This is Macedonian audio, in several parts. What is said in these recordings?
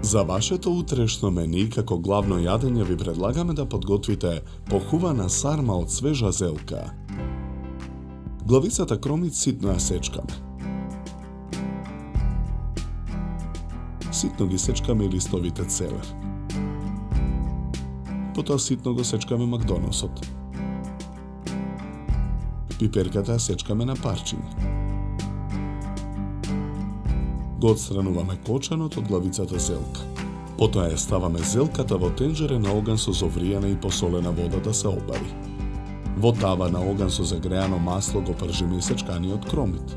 Za vašето утрешно мени како главно јадење ви предлагаме да подготвите похувана сарма од свежа зелка. Главицата кромит ситно ја сечкаме. Ситно ги сечкаме и листовите целер. Потоа ситно го сечкаме макдоносот. Пиперката ја сечкаме на парчиња. Го отстрануваме кочанот од главицата зелка. Потоа ја ставаме зелката во тенџере на оган со зовриена и посолена вода да се обари. Во тава на оган со загреано масло го пржиме и сечканиот кромит.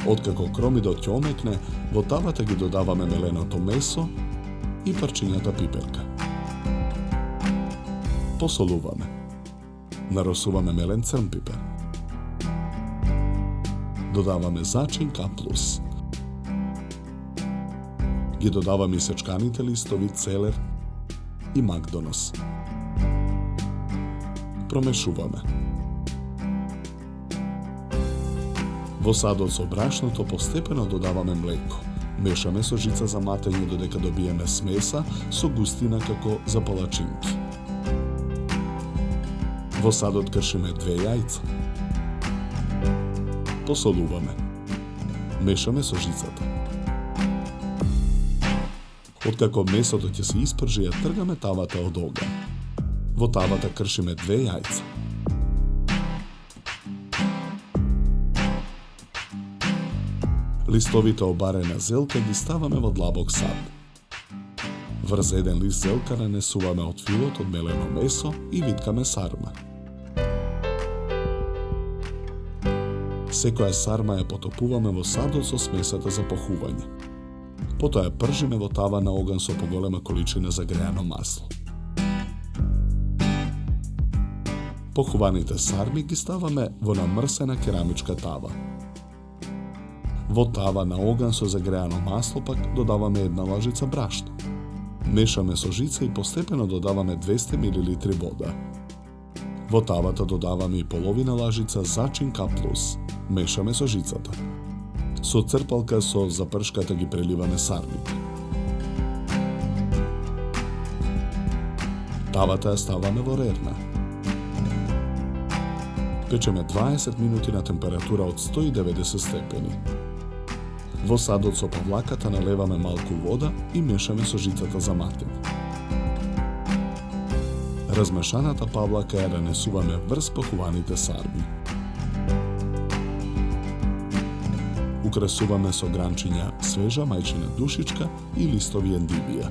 Откако кромидот ќе омекне, во тавата ги додаваме меленото месо и парчињата пиперка. Посолуваме. Наросуваме мелен црн пипер. Додаваме зачин каплус. Ги додаваме и сечканите листови целер и макдонос. Промешуваме. Во садот со брашното постепено додаваме млеко. Мешаме со жица за матење додека добиеме смеса со густина како за палачинки. Во садот кршиме 2 јајца. Посолуваме. Мешаме со жицата. Откако месото ќе се испржи, ја тргаме тавата од оган. Во тавата кршиме 2 јајца. Листовите обарена зелка ги ставаме во длабок сад. Врз еден лист зелка нанесуваме од филот од мелено месо и виткаме сарма. Секоја сарма ја потопуваме во садот со смесата за похување. Потоа ја пржиме во тава на оган со поголема количина загреано масло. Похуваните сарми ги ставаме во намрсена керамичка тава. Во тава на оган со загреано масло пак додаваме 1 лажица брашно. Мешаме со жица и постепено додаваме 200 мл вода. Во тавата додаваме и половина лажица зачин каплус. Мешаме со жицата. Со црпалка со запршката ги преливаме сармите. Тавата ја ставаме во рерна. Печеме 20 минути на температура од 190 степени. Во садот со павлаката налеваме малку вода и мешаме со жицата за матење. Размешаната павлака ја нанесуваме врз похуваните сарми. Украсуваме со гранчиња свежа мајчина душичка и листови ендивија.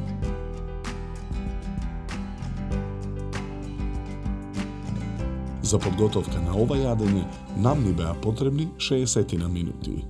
За подготовка на ова јадење нам ни беа потребни 60 минути.